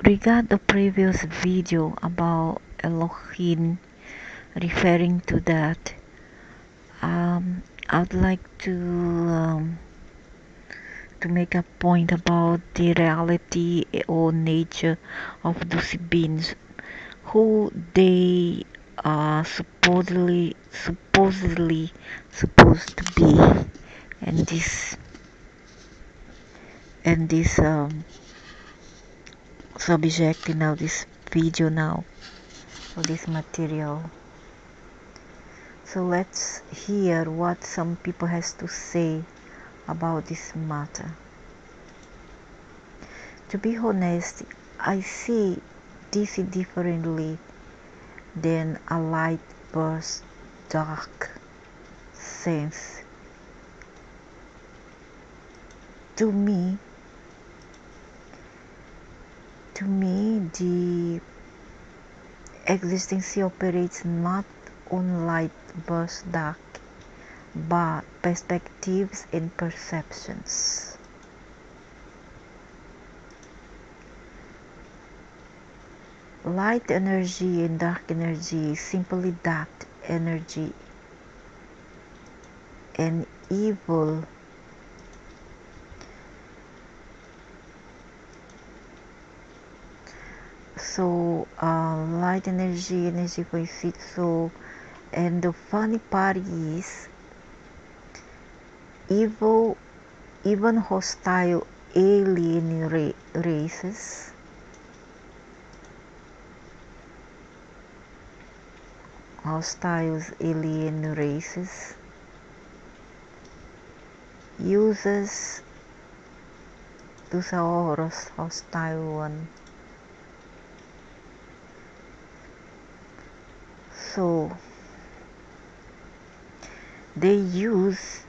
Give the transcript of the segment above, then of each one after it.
regard the previous video about Elohim, referring to that, I'd like to make a point about the reality or nature of those beings who they are supposedly supposed to be, and this subject in now this video now, or this material. So let's hear what some people has to say about this matter. To be honest, I see this differently than a light versus dark sense. To me, the existence operates not on light versus dark, but perspectives and perceptions. Light energy and dark energy is simply that energy, and evil so light energy coexist. So, and the funny part is, evil, even hostile alien races uses those are hostile one. So they use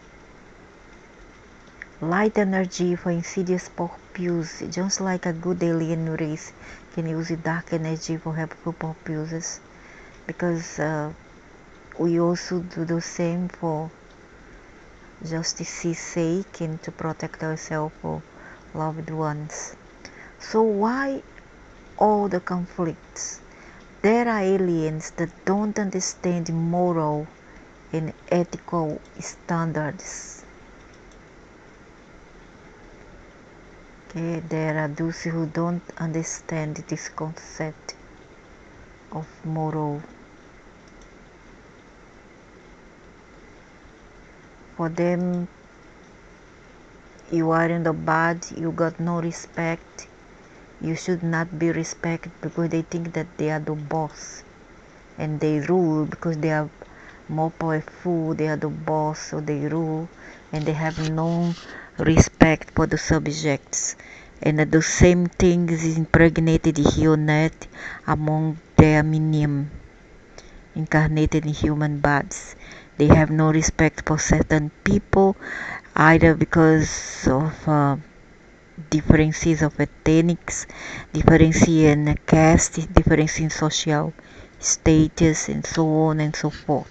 light energy for insidious purposes, just like a good alien race can use dark energy for helpful purposes, because we also do the same for justice's sake and to protect ourselves or loved ones. So why all the conflicts? There are aliens that don't understand moral and ethical standards. Okay, there are those who don't understand this concept of moral. For them, you are in the bad, you got no respect, you should not be respected, because they think that they are the boss and they rule because they are more powerful, they are the boss, so they rule, and they have no respect for the subjects. And the same thing is impregnated here on earth among their minium incarnated in human bodies. They have no respect for certain people, either because of differences of ethnics, difference in caste, difference in social status, and so on and so forth.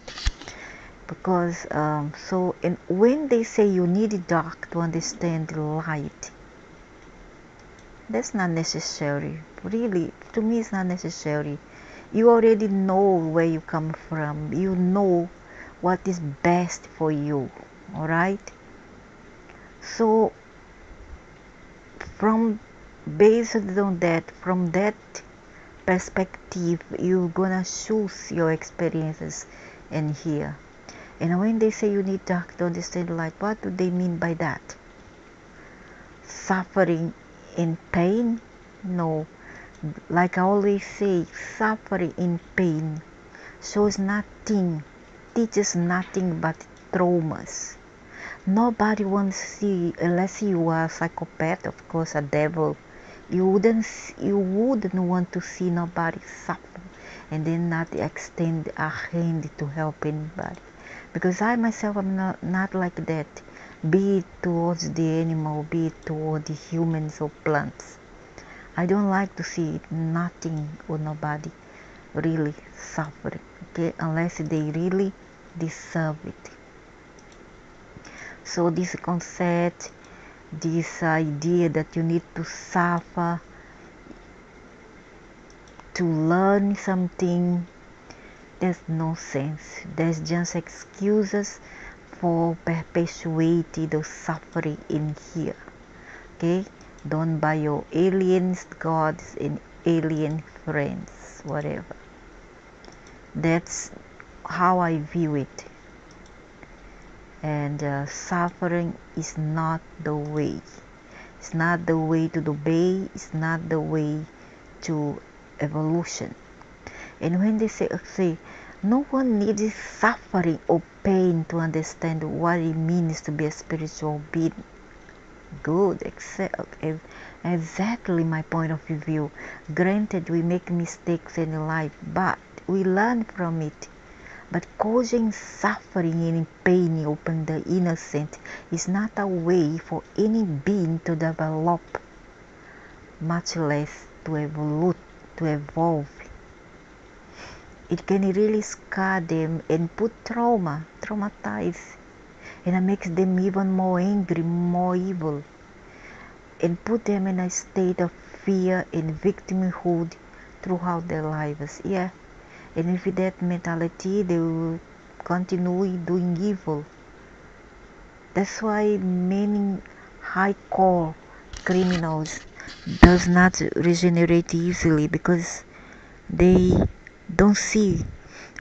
Because and when they say you need dark to understand light, that's not necessary. Really, to me, it's not necessary. You already know where you come from. You know what is best for you. All right. So, based on that, from that perspective, you're gonna choose your experiences in here. And when they say you need dark to understand light, what do they mean by that? Suffering in pain? No. Like I always say, suffering in pain shows nothing, teaches nothing but traumas. Nobody wants to see, unless you are a psychopath, of course, a devil. You wouldn't want to see nobody suffer and then not extend a hand to help anybody. Because I myself am not like that, be it towards the animal, be it towards the humans or plants. I don't like to see nothing or nobody really suffering, okay, unless they really deserve it. So this concept, this idea that you need to suffer, to learn something, there's no sense. There's just excuses for perpetuating the suffering in here. Okay? Done by your aliens, gods, and alien friends, whatever. That's how I view it. And suffering is not the way. It's not the way to the bay. It's not the way to evolution. And when they say no one needs suffering or pain to understand what it means to be a spiritual being. Good, exactly my point of view. Granted, we make mistakes in life, but we learn from it. But causing suffering and pain upon the innocent is not a way for any being to develop, much less to evolve. It can really scar them and traumatize, and it makes them even more angry, more evil, and put them in a state of fear and victimhood throughout their lives. Yeah. And with that mentality, they will continue doing evil. That's why many hardcore criminals does not regenerate easily, because they don't see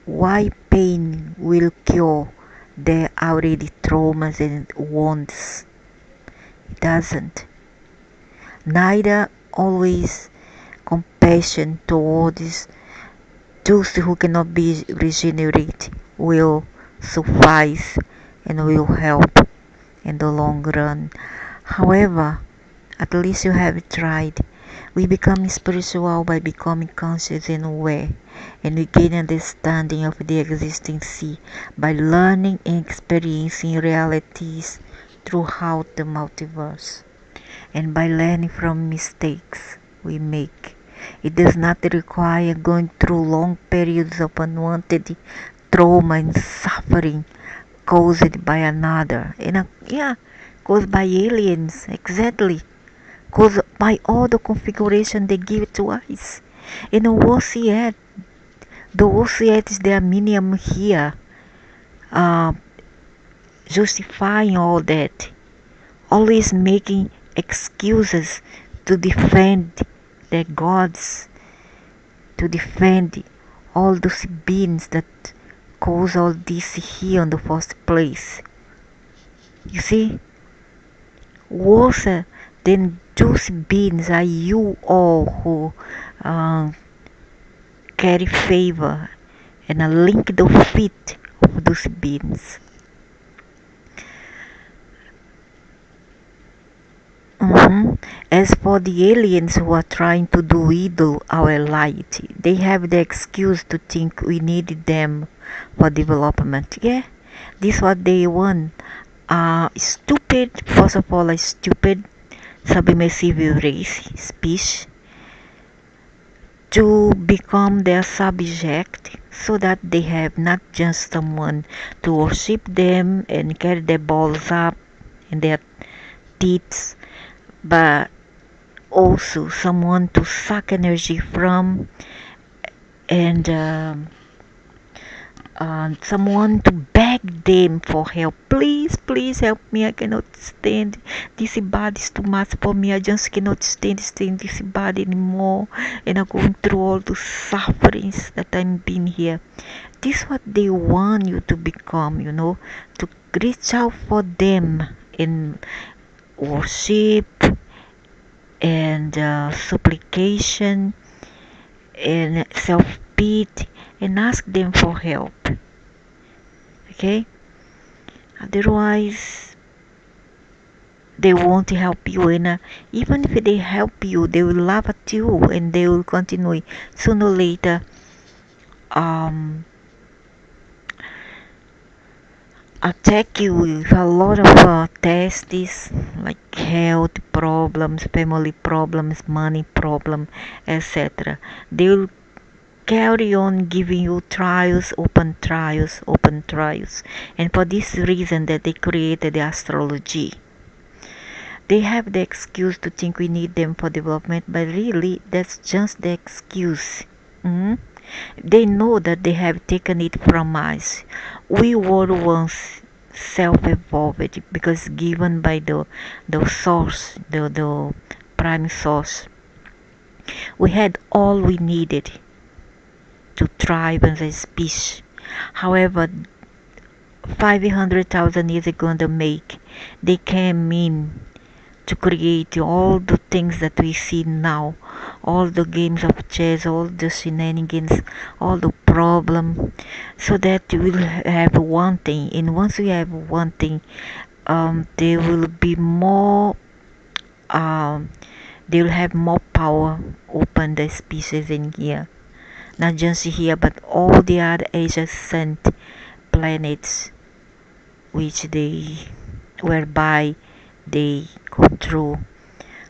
why pain will cure their already traumas and wounds. It doesn't. Neither always compassion towards those who cannot be regenerated will suffice and will help in the long run. However, at least you have tried. We become spiritual by becoming conscious and aware, and we gain understanding of the existing sea by learning and experiencing realities throughout the multiverse, and by learning from mistakes we make. It does not require going through long periods of unwanted trauma and suffering caused by another. Caused by aliens, exactly. Caused by all the configuration they give to us. And the worst yet is the minimum here, uh, justifying all that, always making excuses to defend their gods, to defend all those beings that cause all this here in the first place. You see, worse than those beings are you all who carry favor and link the feet of those beings. As for the aliens who are trying to do evil our light, they have the excuse to think we need them for development. Yeah, this is what they want. Stupid, first of all, a stupid submissive race, species, to become their subject, so that they have not just someone to worship them and carry their balls up in their teeth, but also someone to suck energy from, and someone to beg them for help. Please help me. I cannot stand this body. Is too much for me. I just cannot stand this body anymore, and I'm going through all the sufferings that I'm being here. This is what they want you to become, to reach out for them in worship and supplication and self-pity, and ask them for help. Okay? Otherwise, they won't help you, and even if they help you, they will laugh at you, and they will continue sooner or later attack you with a lot of tests, like health problems, family problems, money problem, etc. They will carry on giving you trials, open trials, and for this reason that they created the astrology. They have the excuse to think we need them for development, but really that's just the excuse. Mm? They know that they have taken it from us. We were once self-evolved because given by the source, the prime source. We had all we needed to thrive as a species. However, 500,000 years ago in the make, they came in to create all the things that we see now, all the games of chess, all the shenanigans, all the problem, so that we'll have one thing. And once we have one thing, there will be more. Um, they will have more power open the species in here, not just here, but all the other adjacent planets, which they whereby they control.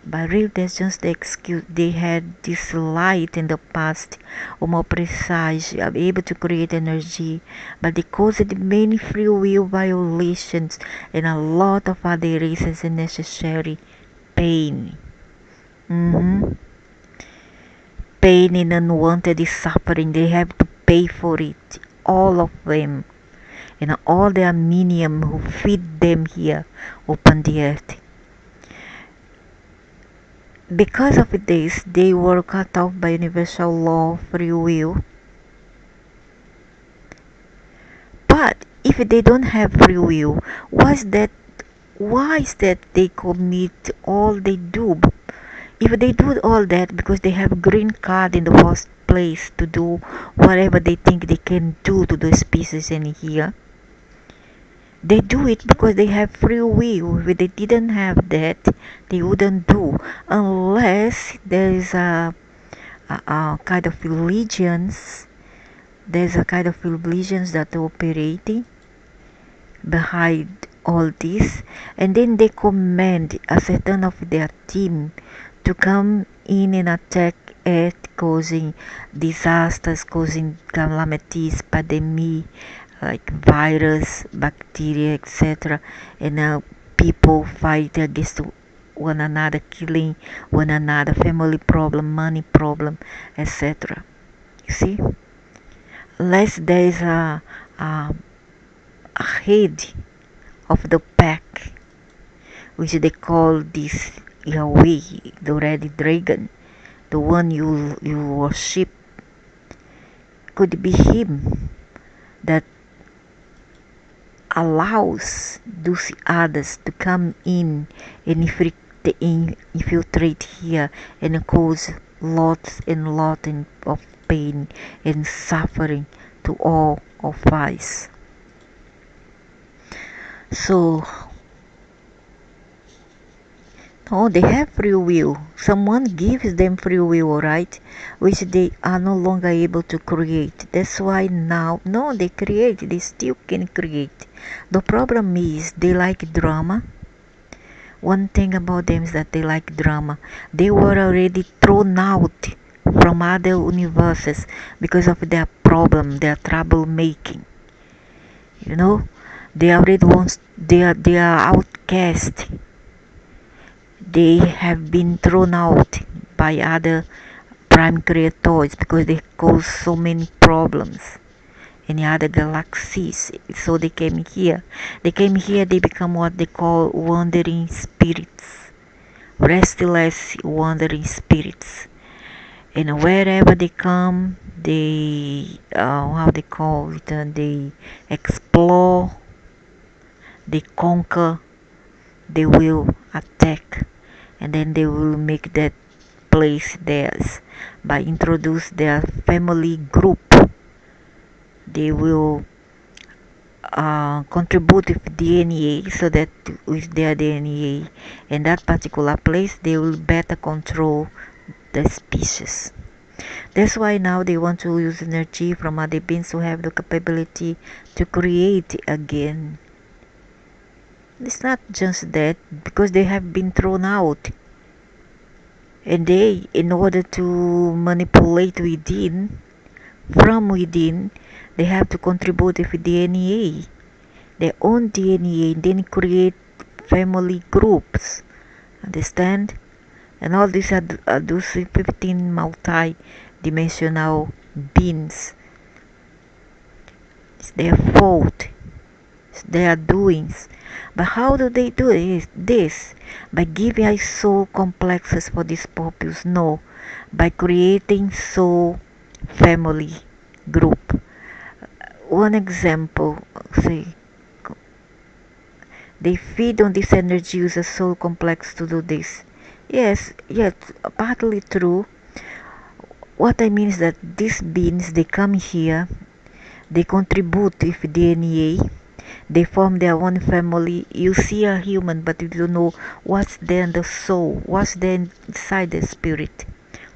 But really, that's just the excuse. They had this light in the past, or more precise, able to create energy, but they caused many free will violations and a lot of other reasons and necessary pain. Mm-hmm. Pain and unwanted suffering. They have to pay for it, all of them, and all the minium who feed them here upon the earth. Because of this, they were cut off by universal law of free will. But if they don't have free will, why is that they commit all they do? If they do all that because they have green card in the first place to do whatever they think they can do to the species in here, they do it because they have free will. If they didn't have that, they wouldn't do, unless there is a kind of religions. There's a kind of religions that are operating behind all this, and then they command a certain of their team to come in and attack Earth, causing disasters, causing calamities, pandemic, like virus, bacteria, etc. And now people fight against one another, killing one another, family problem, money problem, etc. You see, unless there is a head of the pack, which they call this Yahweh, the red dragon, the one you worship, could be him that allows those others to come in and infiltrate here and cause lots and lots of pain and suffering to all of us. So, no, they have free will. Someone gives them free will, right? Which they are no longer able to create. That's why now, no, they create. They still can create. The problem is they like drama. One thing about them is that they like drama. They were already thrown out from other universes because of their problem, their troublemaking. You know, they already once they are outcast. They have been thrown out by other prime creators because they cause so many problems in the other galaxies. So they came here. They came here, they become what they call wandering spirits. Restless wandering spirits. And wherever they come, they, how they call it, they explore, they conquer, they will attack, and then they will make that place theirs by introduce their family group. They will contribute with DNA, so that with their DNA in that particular place they will better control the species. That's why now they want to use energy from other beings who have the capability to create again. It's not just that, because they have been thrown out, and they, in order to manipulate within, from within, they have to contribute with DNA, their own DNA, and then create family groups. Understand? And all these are those 15 multi-dimensional beings. It's their fault. It's their doings. But how do they do this? By giving us soul complexes for this purpose? No. By creating soul family group. One example, say, they feed on this energy, use a soul complex to do this. Yes, partly true. What I mean is that these beings, they come here, they contribute with DNA, they form their own family. You see a human, but you don't know what's there in the soul, what's there inside the spirit,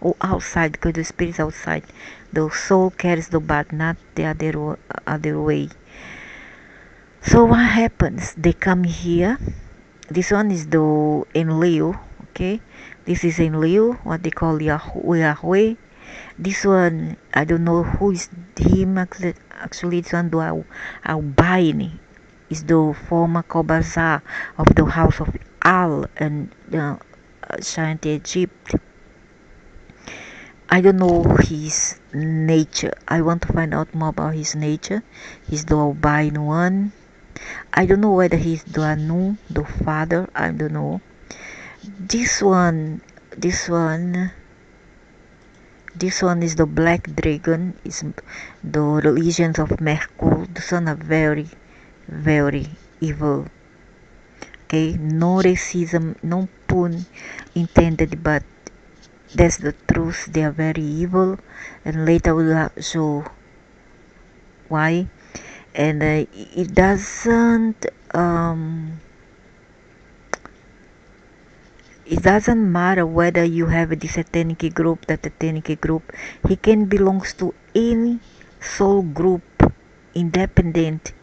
or outside, because the spirit is outside. The soul carries the body, not the other way. So what happens? They come here. This one is the Enlil, okay? This is Enlil, what they call Yahweh. This one, I don't know who is him actually. This one, the Albini, is the former Kobazar of the house of Al and ancient Egypt. I don't know his nature. I want to find out more about his nature. He's the albino one. I don't know whether he's the Anu, the father. I don't know. This one is the black dragon. Is the religions of Merkul. The son are very, very evil. Okay, no racism, no pun intended, but that's the truth. They are very evil, and later we'll show why. And it doesn't matter whether you have this ethnic group, that ethnic group. He can belongs to any soul group, independent,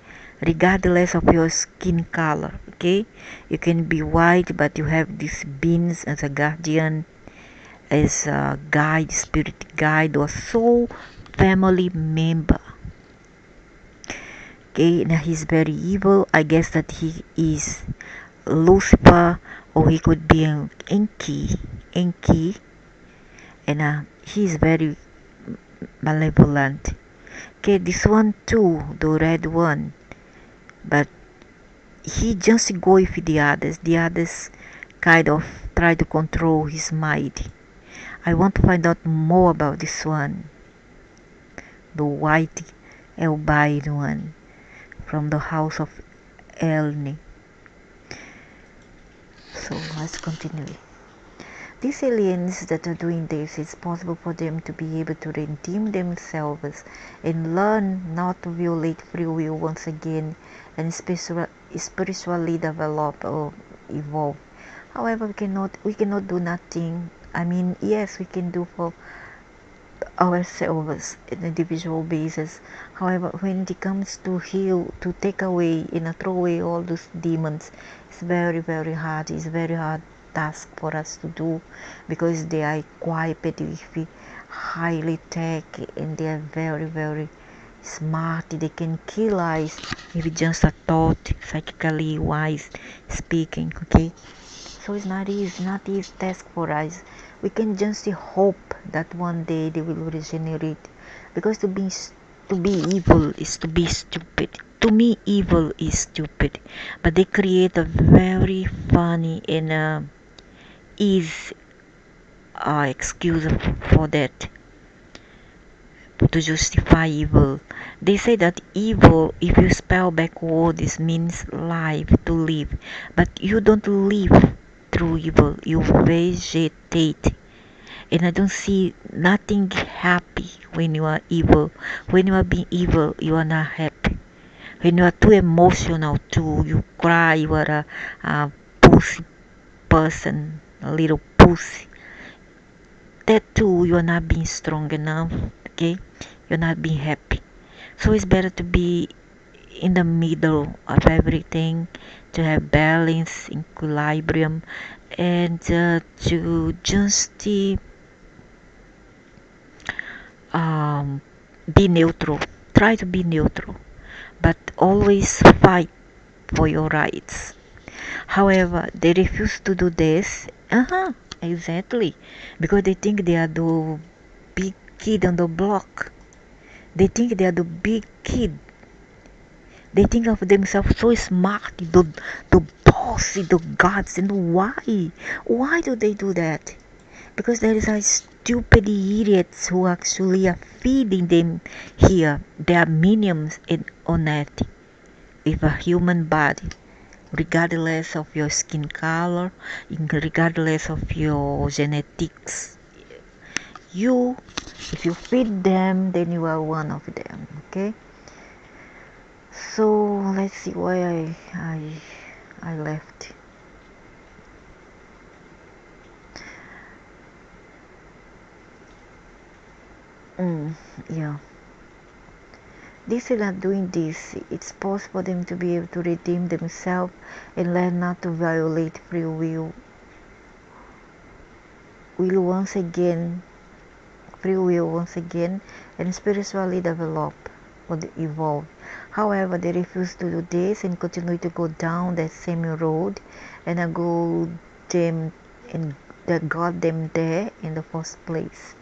regardless of your skin color. Okay, you can be white, but you have these beings as a guardian, as a guide, spirit guide, or soul family member. Okay, now he's very evil. I guess that he is Lucifer, or he could be an Enki, and he's very malevolent. Okay, this one too, the red one, but he just go with the others. The others kind of try to control his mind. I want to find out more about this one, the white albino one from the house of Elni. So let's continue. These aliens that are doing this, it's possible for them to be able to redeem themselves and learn not to violate free will once again, and spiritually develop or evolve. However, we cannot do nothing. I mean, yes, we can do for ourselves in an individual basis. However, when it comes to heal, to take away and throw away all those demons, it's very, very hard. It's very hard task for us to do, because they are equipped with highly tech, and they are very, very smart. They can kill us with just a thought, psychically wise speaking. Okay, so it's not easy task for us. We can just hope that one day they will regenerate, because to be evil is to be stupid. To me, evil is stupid, but they create a very funny and easy excuse for that, to justify evil. They say that evil, if you spell backwards, means life, to live, but you don't live through evil, you vegetate. And I don't see nothing happy when you are evil. When you are being evil, you are not happy. When you are too emotional, you cry, you are a pussy person, a little pussy. That too, you are not being strong enough. Okay, you're not being happy. So it's better to be in the middle of everything, to have balance, equilibrium, and to just be neutral. Try to be neutral, but always fight for your rights. However, they refuse to do this. Exactly, because they think they are the big kid on the block. They think they are the big kid. They think of themselves so smart, the bossy, the gods. And why? Why do they do that? Because there is a stupid idiots who actually are feeding them here. They are minions on earth with a human body, regardless of your skin color, regardless of your genetics. You, if you feed them, then you are one of them. Okay. So let's see why I left. Yeah. This is not doing this. It's possible for them to be able to redeem themselves and learn not to violate free will. Free will once again, and spiritually develop or evolve. However, they refuse to do this and continue to go down that same road, and I go them and that got them there in the first place.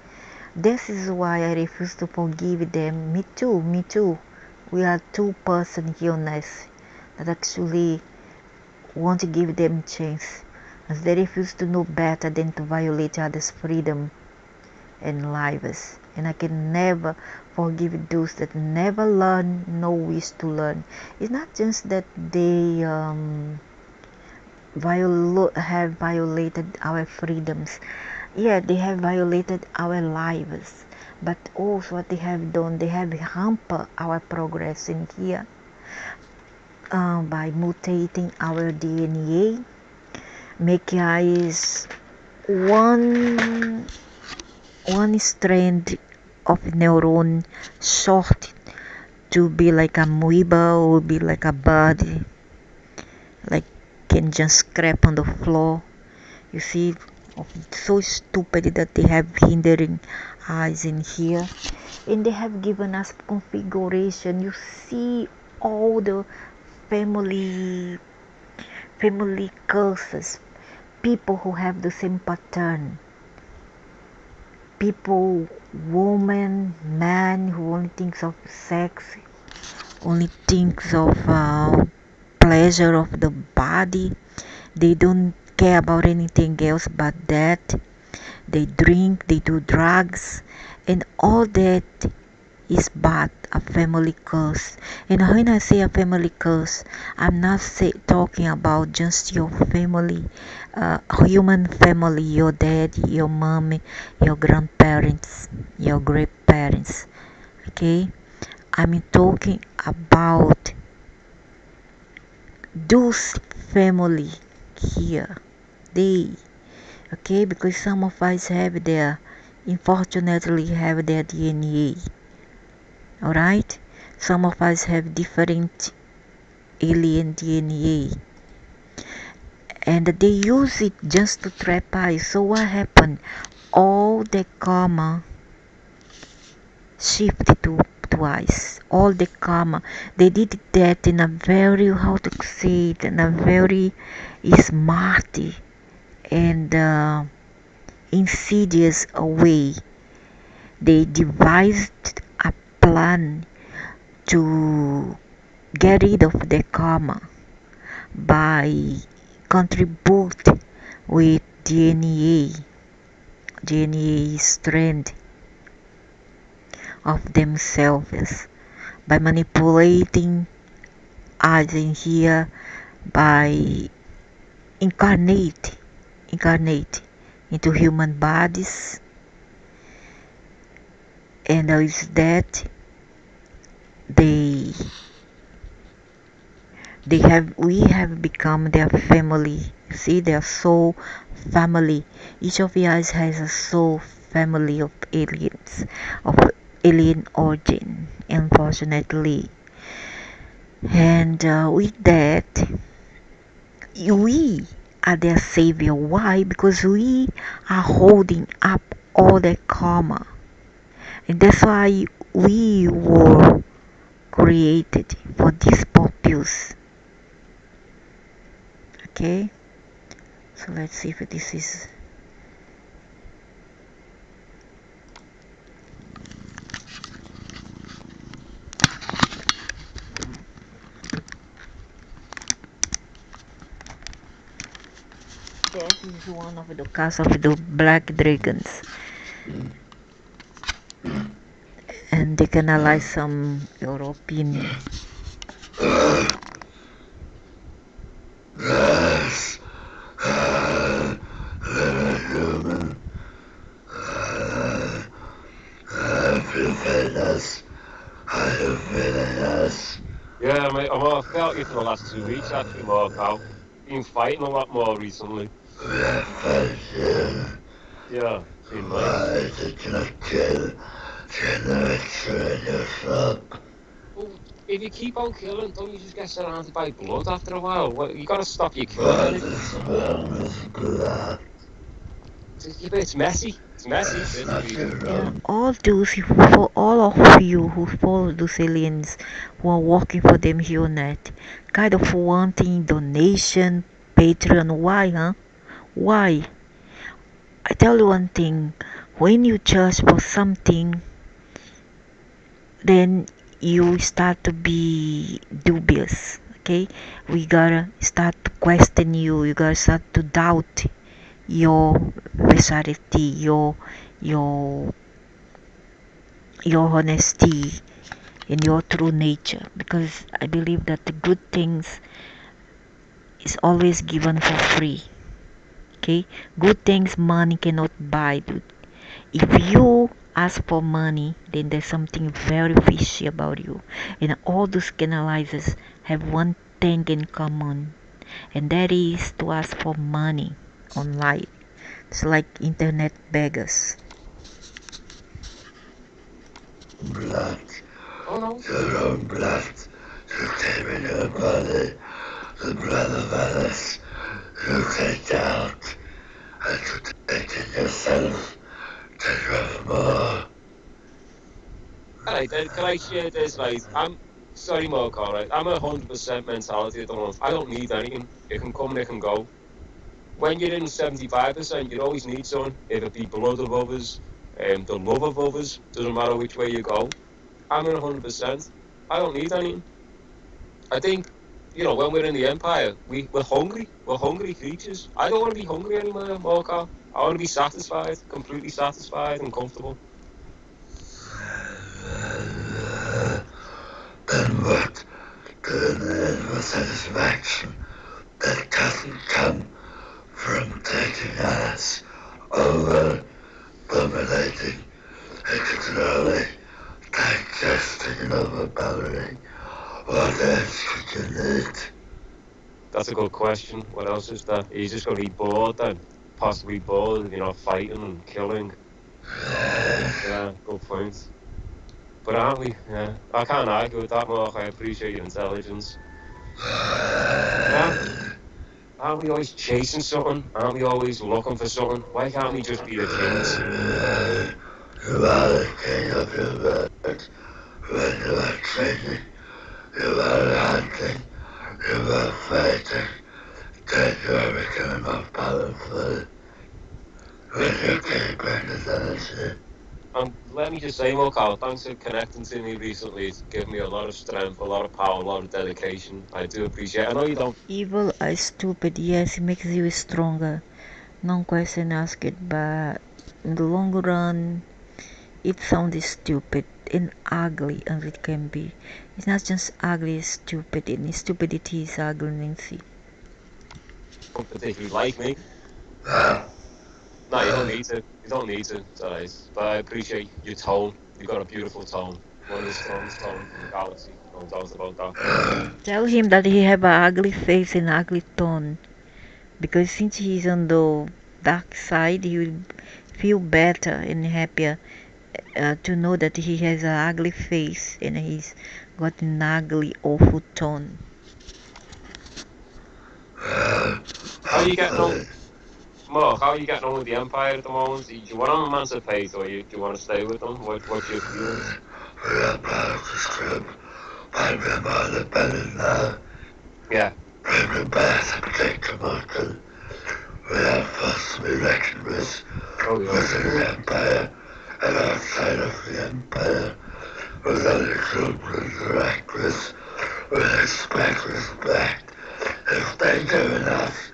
This is why I refuse to forgive them. Me too, me too. We are two-person illness that actually want to give them chance, as they refuse to know better than to violate others' freedom and lives. And I can never forgive those that never learn, no wish to learn. It's not just that they have violated our freedoms. Yeah, they have violated our lives, but also what they have done, they have hampered our progress in here by mutating our DNA, making us one strand of neuron short to be like a amoeba or be like a body, like can just scrape on the floor. You see, so stupid that they have hindering eyes in here, and they have given us configuration. You see all the family curses, people who have the same pattern, people, woman, man who only thinks of sex, only thinks of pleasure of the body. They don't care about anything else but that. They drink, they do drugs, and all that is but a family curse. And when I say a family curse, I'm not talking about just your family, human family, your daddy, your mommy, your grandparents, your great parents. Okay, I'm talking about those family here. They, okay, because some of us have their, unfortunately, have their DNA. Alright? Some of us have different alien DNA. And they use it just to trap us. So what happened? All the karma shifted to us. All the karma. They did that in a very, how to say it, in a very smart and insidious way. They devised a plan to get rid of the karma by contribute with DNA strand of themselves, by manipulating us in here, by incarnate into human bodies, and is that they we have become their family. See, their soul family. Each of us has a soul family of aliens, of alien origin, unfortunately. And with that, we are their savior. Why? Because we are holding up all the karma, and that's why we were created for this purpose. Okay, so let's see if this is He's one of the cast of the Black Dragons, and they canalize some European. Yes, little human. I feel famous. I am famous. Yeah, mate, I've felt you for the last 2 weeks, actually, Mark. I've been fighting a lot more recently. We are fighting. Yeah, been nice. Why did you not kill Generation in your shop? Well, if you keep on killing, don't you just get surrounded by blood after a while? Well, you gotta stop your killing, What innit? is wrong with blood? It's messy. It's messy, That's it's not really. your wrong. For all of you who follow those aliens who are working for them here on Earth, kind of wanting donation, Patreon, why, huh? Why? I tell you one thing, when you charge for something, then you start to be dubious, okay? We gotta start to question you, you gotta start to doubt your veracity, your your honesty in your true nature, because I believe that the good things is always given for free. Okay, good things money cannot buy, dude. If you ask for money, then there's something very fishy about you. And all those canalizers have one thing in common, and that is to ask for money online. It's like internet beggars. Blood. Oh no. Your own blood. You came in your body. The blood of others. You take out. And you take in yourself. Then you have more. Alright, then, can I share this? Right, I'm sorry, Mark, alright. I'm 100% mentality at the moment. I don't need anything. It can come and it can go. When you're in 75%, you always need someone, if it be blood of others, the love of others, doesn't matter which way you go. I'm in 100%. I don't need anything. I think, when we're in the Empire, we're hungry. We're hungry creatures. I don't want to be hungry anymore, Mark. I want to be satisfied, completely satisfied and comfortable. Then what? Then the satisfaction that doesn't come from taking us over, dominating, and controlling, digesting and overpowering. What else could you need? That's a good question. What else is there? Are you just going to be bored then? Possibly bored, fighting and killing. Yeah, good point. But aren't we? Yeah, I can't argue with that, Mark. I appreciate your intelligence. Yeah, aren't we always chasing something? Aren't we always looking for something? Why can't we just be the kings? You are the king of your world. When you are training, you are hunting, you are fighting, then you are becoming more powerful. When you gain greater energy, Let me just say, look, Al, thanks for connecting to me recently. It's given me a lot of strength, a lot of power, a lot of dedication. I do appreciate it. I know you don't. Evil is stupid, yes, it makes you stronger. No question asked, but in the long run, it sounds stupid and ugly as it can be. It's not just ugly, it's stupid, and stupidity is ugly, Nancy. Particularly like me. No, you don't need to. You don't need to. It's alright. But I appreciate your tone. You've got a beautiful tone. One of the strongest tones in the galaxy. No doubt about that. Tell him that he have an ugly face and ugly tone, because since he's on the dark side, he will feel better and happier to know that he has an ugly face and he's got an ugly, awful tone. How are you getting on? Mark, how are you getting on with the Empire at the moment? Do you want to emancipate or do you want to stay with them? What's your feelings? we are part of the script, but we are more independent now. Yeah. We prepare to protect the mortal. We are forced to be reckoned with Oh, yeah. within the Empire and outside of the Empire. With other group we interact with, we expect respect. If they give enough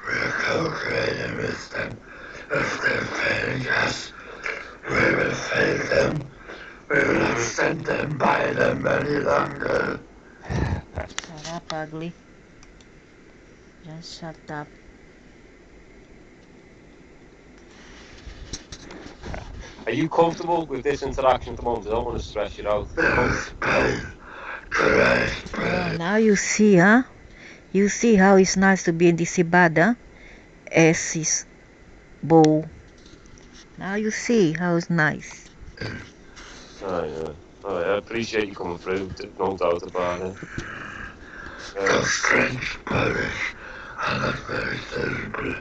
we're co-creating with them. If they're failing us, we will fail them. We will not stand them by them any longer. Shut up, ugly. Just shut up. Are you comfortable with this interaction at the moment? I don't want to stress you out. There's pain, great Oh, pain. now you see, huh? You see how it's nice to be in this Ibada? Esses bowl. Now you see how it's nice. Oh, yeah. Oh, I appreciate you coming through. No doubt about it. Those strange Polish are not very terrible.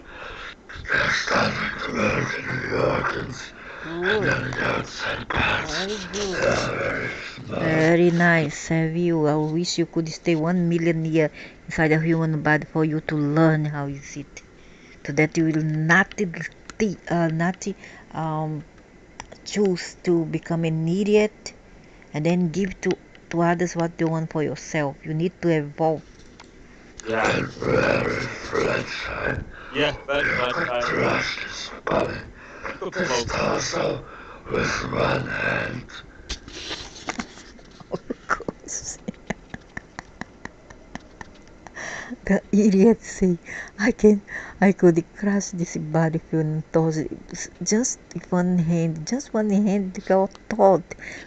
They're starting to work in New Yorkers and Good. on the outside parts. Very They good. are very smart. Very nice. Have you? I wish you could stay 1 million years inside a human body for you to learn how you sit. So that you will not choose to become an idiot and then give to others what you want for yourself. You need to evolve. Yeah. And very fragile. Yeah, very You could fragile. thrust his body, Good this promote. torso, with one hand. Of course. The idiot say, I could crush this body if one toss, just if one hand, just one hand without thought.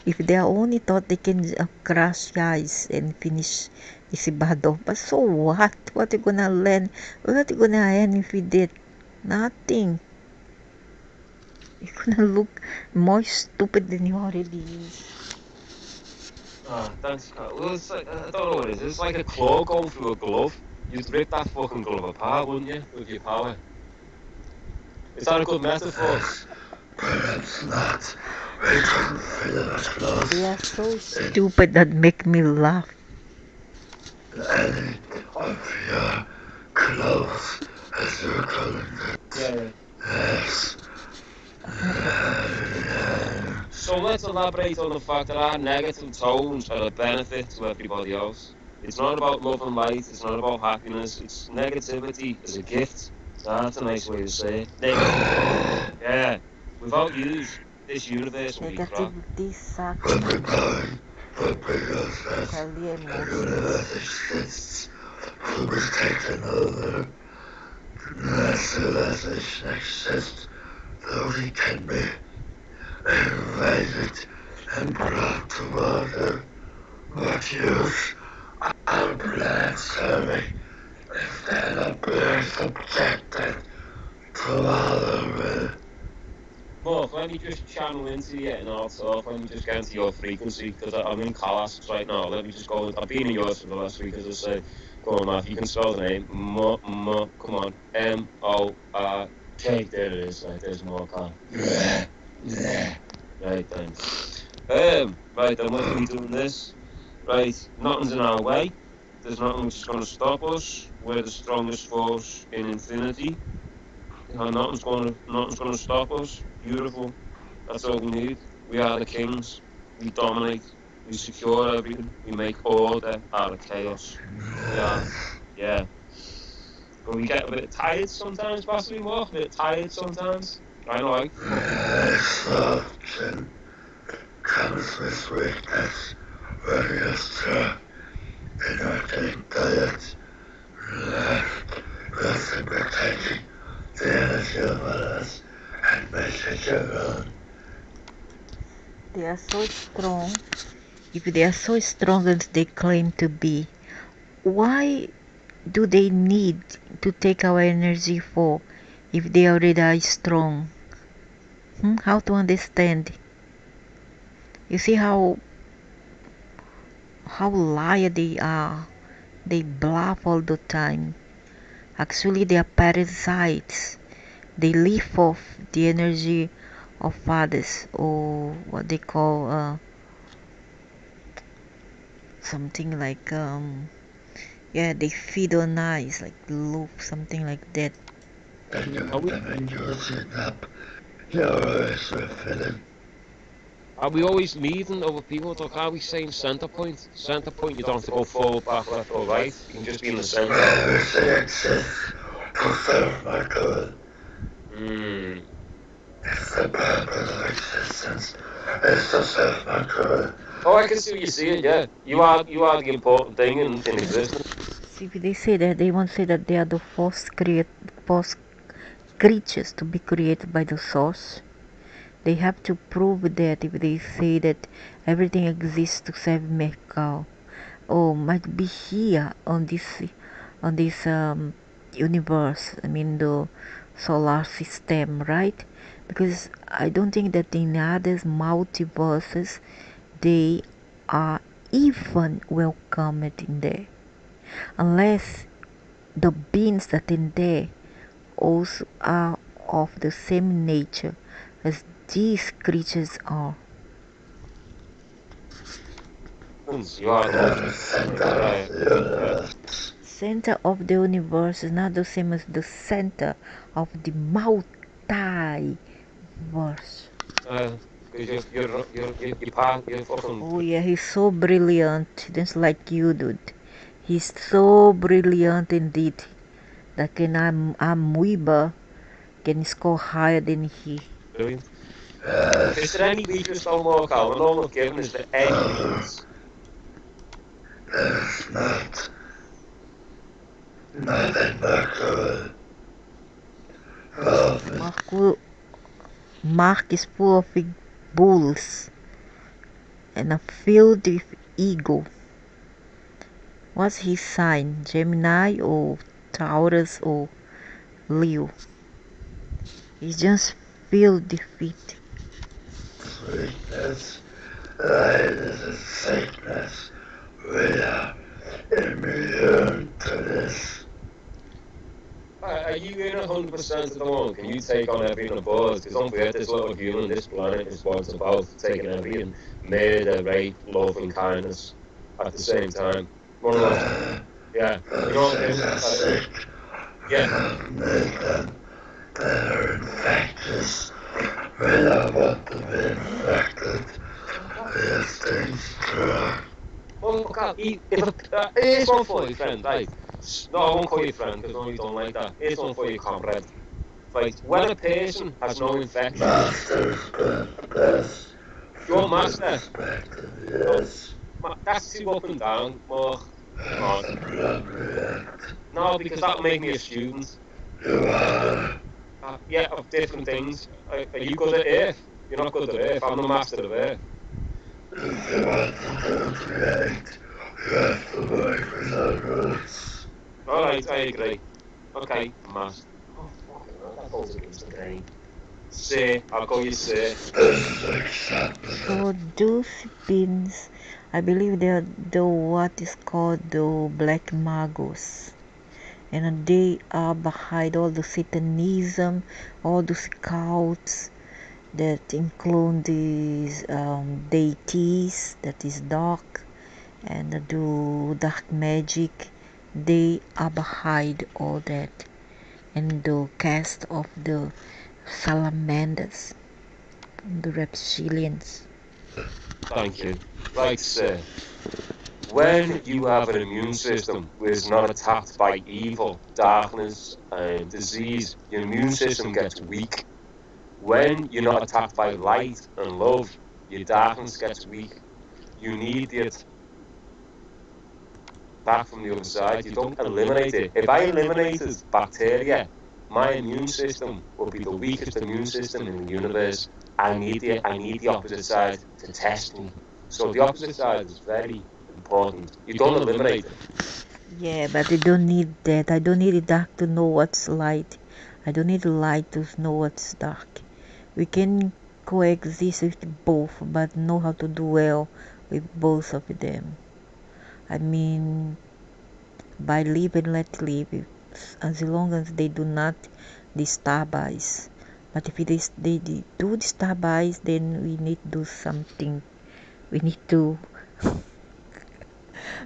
If they are only thought they can crush guys and finish this body off. But so what? What you gonna learn? What you gonna earn if you did? Nothing. You're gonna look more stupid than you already is. Oh, thanks, Carl. Well, it's like, I don't know what it is. It's like a claw going through a glove. You'd rip that fucking glove apart, wouldn't you? With your power. Is that a good metaphor? Perhaps not. We couldn't fit it as close. They are so stupid that make me laugh. Any of your clothes, as you're calling it. Yeah. Yes. So let's elaborate on the fact that our negative tones are a benefit to everybody else. It's not about love and light. It's not about happiness. It's negativity is a gift. That's a nice way to say it. Negativity. Yeah. Without you, this universe would be crap. Negativity sucks. But we're going for bigger things. Tell the The emotions. universe exists to be taken over. The civilization exists, though we can be invaded and brought to order. What use are plants serving if they're not being subjected to other Mark, let me just channel into you and I'll talk. Let me just get into your frequency because I'm in Callas right now. Let me just go. I've been in yours for the last week, as I say. Go on, Matt. You can spell the name. Come on. M-O-R-K. There it is. Right, there's Mark. Right then. Right then. What are we doing this? Right. Nothing's in our way. There's nothing which is going to stop us. We're the strongest force in infinity. Nothing's gonna stop us. Beautiful. That's all we need. We are the kings. We dominate. We secure everything. We make order out of chaos. Yeah. But we get a bit tired sometimes, possibly more. A bit tired sometimes. I know. Exhaustion comes with weakness when you're strong. Inordinate diet, left, reciprocating the energy of others and making your own. They are so strong. If they are so strong as they claim to be, why do they need to take our energy for if they already are strong? How to understand? You see how liar they are. They bluff all the time. Actually, they are parasites. They live off the energy of others, or what they call something like yeah, they feed on eyes, like loop, something like that. And you have them in your up. You're always refilling. Are we always leading over people? Like, are we saying center point? Center point, you don't have to go forward, back, left, or right. You can just be in the center. Everything exists to serve my good. Mm. It's the purpose of existence. It's to serve my good. Oh, I can see what you're saying. Yeah, you are the important thing in existence. See, if they say that, they won't say that they are the first creatures to be created by the source. They have to prove that if they say that everything exists to serve Mekau, or might be here on this universe. I mean the solar system, right? Because I don't think that in other multiverses they are even welcomed in there, unless the beings that in there also are of the same nature as these creatures are. You are the You're the center of the universe. Center of the universe is not the same as the center of the multiverse. Because you're fucking. Oh yeah, he's so brilliant, just like you, dude. He's so brilliant indeed. That can Amoeba can score higher than he. Brilliant. Is there any weakness though, Marco? And all not given is there any weakness? There's nothing but good. Love it. Mark is full of big bulls and filled with ego. What's his sign? Gemini or Taurus or Leo? He's just filled with it. Sweetness, lightness, and sickness. We are immune to this. Are you in 100% at the moment? Can you take on everything aboard? Because don't forget, this little human, this planet is what it's about, taking everything. Murder, rape, love, and kindness at the same time. One of those. Yeah. You know what I'm Those doing? are sick. We Yeah. don't need them. They're infectious. We don't want to be infected. These things drug. Oh, God. Here's one for you, friend, right? No, I won't call you friend because no, you don't like that. Here's one for you, comrade. Right, when a person has no infection, Master's been best. your master, Respected, yes. that's too up and down, Mark. Come on. Unreact. No, because that'll make me a student. You are. Yeah, of different things. Are you good at Earth? You're not good at Earth. I'm the master of Earth. If you want to create, you have to work with others. All right, I agree. Okay, master. Oh, fucking hell, that goes against the grain. Sir, I'll call you sir. This is acceptable. So those beings, I believe they're the what is called the black magos, and they are behind all the Satanism, all those cults that include these deities that is dark and do dark magic. They are behind all that, and the cast of the salamanders, the reptilians. Thank you. Right, sir. When you have an immune system which is not attacked by evil, darkness, and disease, your immune system gets weak. When you're not attacked by light and love, your darkness gets weak. You need the attack from the other side. You don't eliminate it. If I eliminated bacteria, my immune system would be the weakest immune system in the universe. I need the opposite side to test me. So the opposite side is very important. You don't eliminate it. Yeah, but I don't need that. I don't need the dark to know what's light. I don't need the light to know what's dark. We can coexist with both, but know how to do well with both of them. I mean, by live and let live, as long as they do not disturb us. But if they do disturb us, then we need to do something. We need to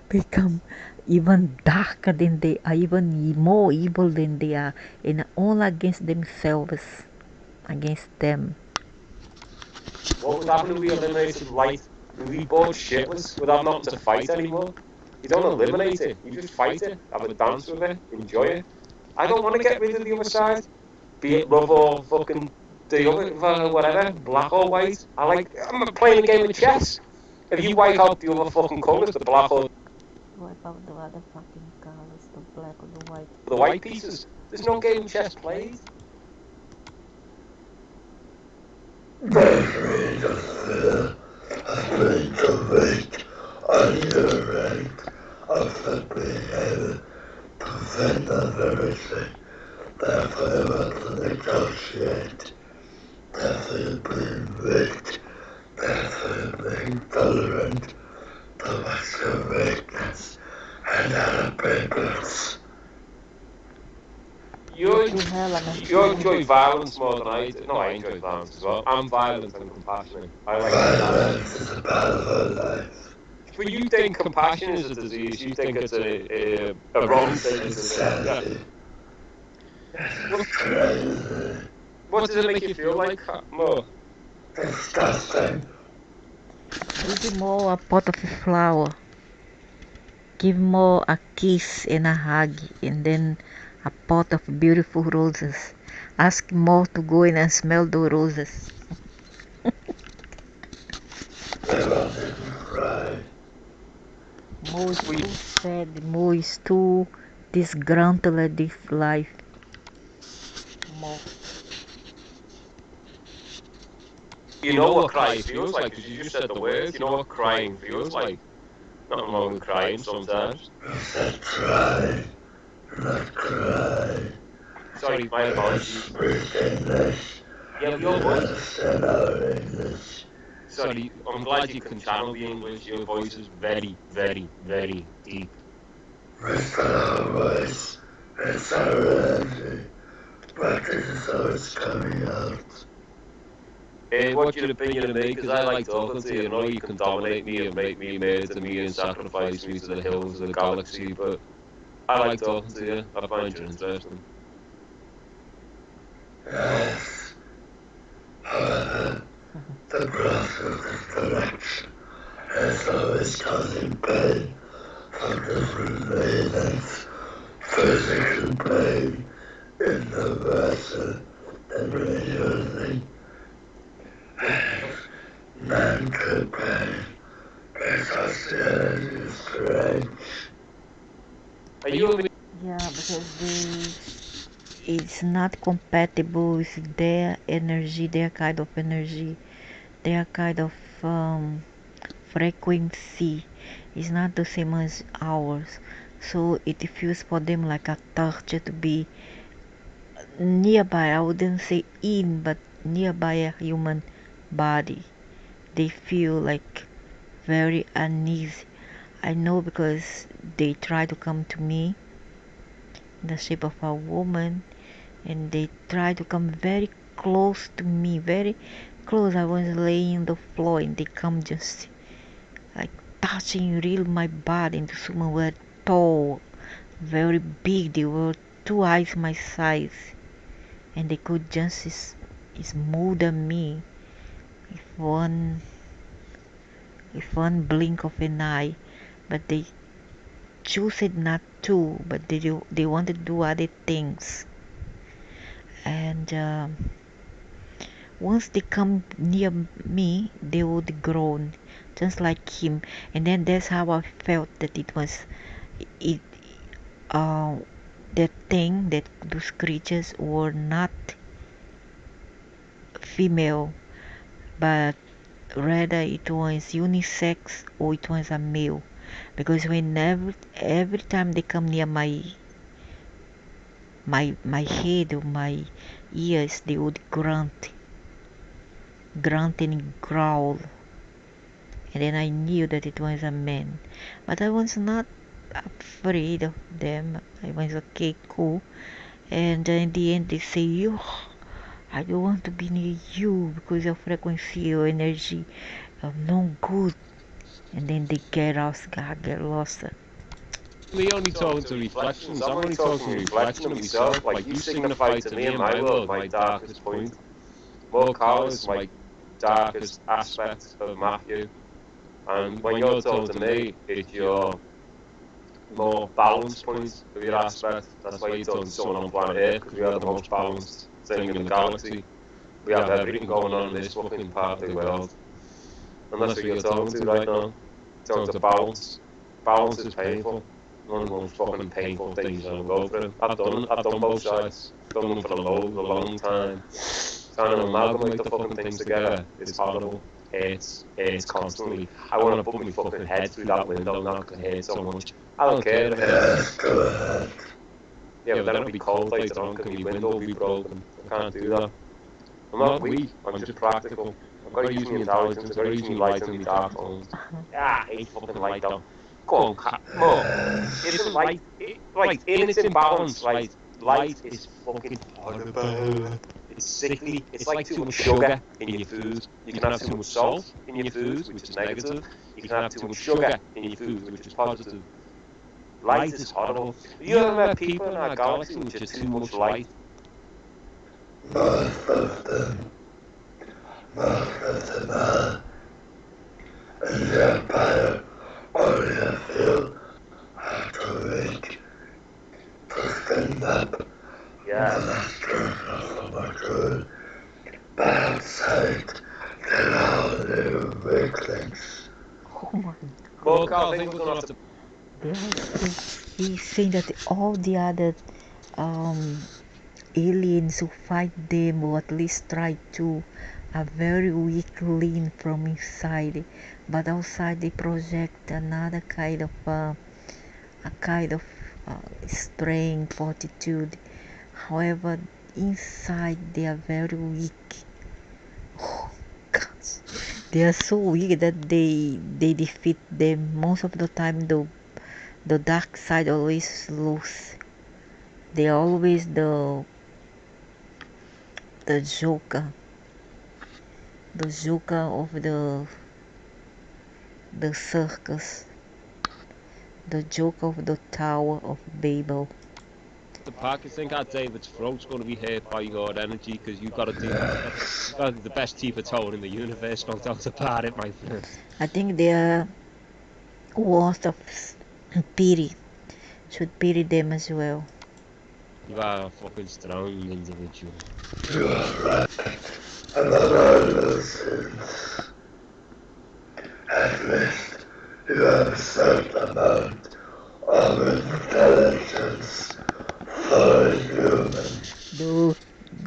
become even darker than they are, even more evil than they are, and all against themselves, against them. What would happen if we eliminated light? We'd be bored shitless. We'd have nothing to fight anymore. You don't eliminate it. You just fight it. Have a dance with it. Enjoy it. I don't want to get rid of the other side. Be it love or fucking the other, whatever, black or white. I'm playing a game of chess. If you wipe out the other fucking colours, the black or Wipe out the other fucking colors, the black or the white. the white pieces, there's no game of chess played. Memory of fear has been to wait on your right of being able to defend the very thing. Therefore, you want to negotiate. Therefore, you're being weak. Therefore, you're being tolerant towards your weakness and other people's. You You enjoy violence more than I do. No, I enjoy violence as well. I'm violent and compassionate. I like Violence is a part of our life. But you think compassion is a disease? You think it's a wrong thing? It's Is it? Yeah. insanity. It's crazy. What does it make you feel like more? Disgusting. Give more a pot of flower. Give more a kiss and a hug, and then a pot of beautiful roses. Ask more to go in and smell the roses. They won't even cry. More is too sad, more is too disgruntled at this life. More. You know what crying feels like because you just said the word. You know what crying feels like. Nothing wrong with crying sometimes. You said try, not cry. Sorry, my apologies. Speak English. Yeah, You your voice. understand our English. Sorry, I'm glad you can channel the English. Your voice is very, very, very deep. It's not our voice. It's our energy. But this is how it's coming out. What's your opinion of me? Because I like talking to you. I know you can dominate me and make me murder me and sacrifice me to the hills of the galaxy, but I like talking to you. I find you interesting. Yes. However, the growth of this direction is always causing pain from different reasons. Physical pain in the vessel that we're using. Mental pain because the energy is strange. Are you and me? Yeah, because it's not compatible with their energy, their kind of energy, their kind of frequency. Is not the same as ours. So it feels for them like a torture to be nearby. I wouldn't say in, but nearby a human body. They feel like very uneasy. I know because they try to come to me in the shape of a woman, and they try to come very close to me, very close. I was laying on the floor and they come just like touching real my body. And some were tall, very big. They were twice my size, and they could just smother me with one blink of an eye. But they choose it not to. But they want to do other things. And once they come near me, they would groan just like him. And then that's how I felt that it was it uh that thing, that those creatures were not female, but rather it was unisex, or it was a male. Because whenever every time they come near my head or my ears, they would grunt and growl. And then I knew that it was a man. But I was not afraid of them. I was okay, cool. And in the end, they say, "You, I don't want to be near you because your frequency, your energy, no good." And then they get lost. Me only talking to reflections. I'm only talking reflection of myself. Like you signify to me in my world my darkest point. More is my darkest aspect of Matthew. And when you're talking to me, it's your more balance point of your aspect. That's why you talk to someone on planet Earth, because we are the most balanced thing in the galaxy. We have everything going on in this fucking part of the world. And that's what you're talking to right now. Talking to balance. Balance is painful. One of the most fucking painful things you can go through. I've done both sides. Done them for a long time. Trying to amalgamate the fucking things together is horrible. It's constantly. I want to put my fucking head through that window now because it hurts so much. I don't care if it hurts. Yeah, but then it'll be cold later on because my window will be broken. I can't do that. I'm not weak, I'm just practical. I've got to use my intelligence, I've got to use my light and my dark tones. Yeah, I hate fucking light though. Go on, more. Isn't light, right, in its imbalance, right? Light is fucking horrible. It's sickly. It's like too much sugar in your food. You can have too much salt in your food, which is negative. You can have too much sugar in your food, which is positive. Light is horrible. Have you ever met people in our galaxy which are too much light? Most of them are in the Empire only a few after a week to stand up. Yeah. And that's from my good. But outside, there are little weaklings. Oh my Well, Carl, I think we're going to have to... He's saying that all the other aliens who fight them, or at least try to, are very weak link from inside, but outside they project another kind of strength, fortitude. However, inside they are very weak. Oh gosh, they are so weak that they defeat them most of the time. The dark side always lose. They are always the joker, of the circus, the joker of the Tower of Babel. The pack, I think I'd say its throat's going to be hurt by your energy because you've got to do the best Tifa tone in the universe, no doubt about it, my friend. I think they are worth of pity. Should pity them as well. You are a fucking strong individual. You are right. And the losers. At least you have a certain amount of intelligence for a human.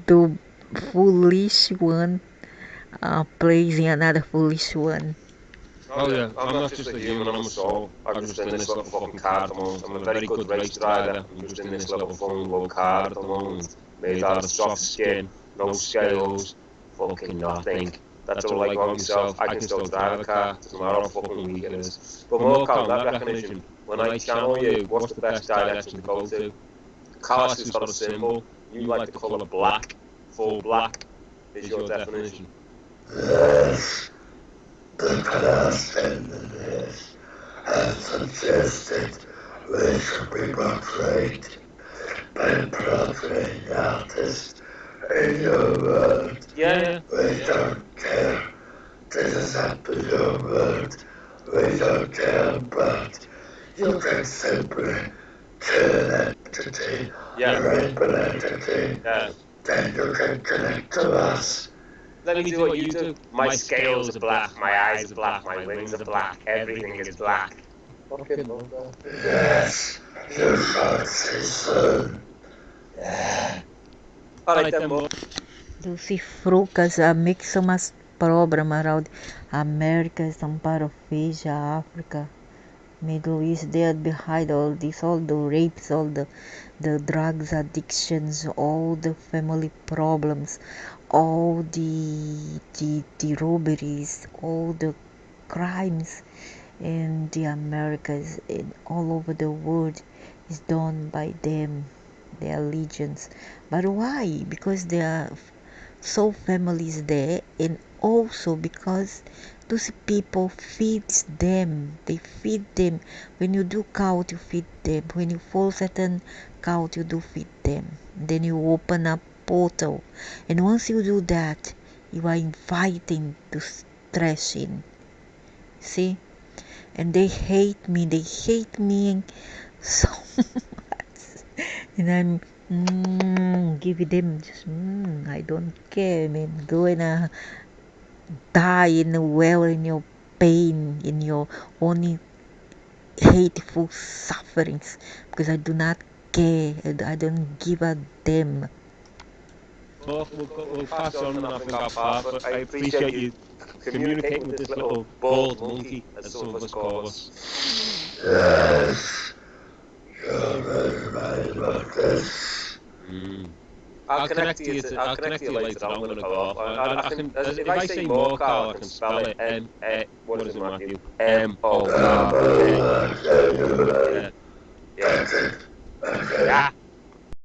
The foolish one plays in another foolish one. Oh yeah, I'm not just a human, I'm a soul. I'm just in this little fucking car at the moment. I'm a very good race driver. I'm just in this little fun little car at the moment. Made out of soft skin, no scales, fucking nothing. That's all I got myself. I can still drive a car, doesn't matter how fucking weak it is. But more that recognition, when I channel you, what's the best direction to go to? Callus has got a symbol. You like the colour black. Full black is your definition. Yes. The class feminists have suggested we should be portrayed by portraying artists in your world. Yeah. We don't care. This is up to your world. We don't care, but you can simply kill an entity, a rainbow entity, then you can connect to us. Let me do what you do. My scales are black, my eyes are black, my wings are black, everything is black. Fucking love that. Yes, you shall see soon. Yeah. Alright then, Mo. Lucy Frucas make so much problem around America, some part of Asia, Africa, Middle East. They are behind all this, all the rapes, all the drugs addictions, all the family problems, all the robberies, all the crimes in the Americas and all over the world is done by them, their legions. But why? Because there are so families there, and also because those people feeds them. They feed them. When you do count, you feed them. When you fall certain count, you do feed them. Then you open up portal, and once you do that, you are inviting to stress in. See? And they hate me so much, and I'm give them just I don't care, man. Go and die in the well in your pain, in your only hateful sufferings, because I do not care. I don't give a damn. Well, we'll pass on and I think our part, but I appreciate you communicating with this little bald monkey, as some of us call us. Yes. You're right about this. I'll connect to you. I'll connect to you later. I'm going to go off. I can. If I say more, Carl, I can spell it. What is it, Matthew? M-O-R. Yeah. Yeah.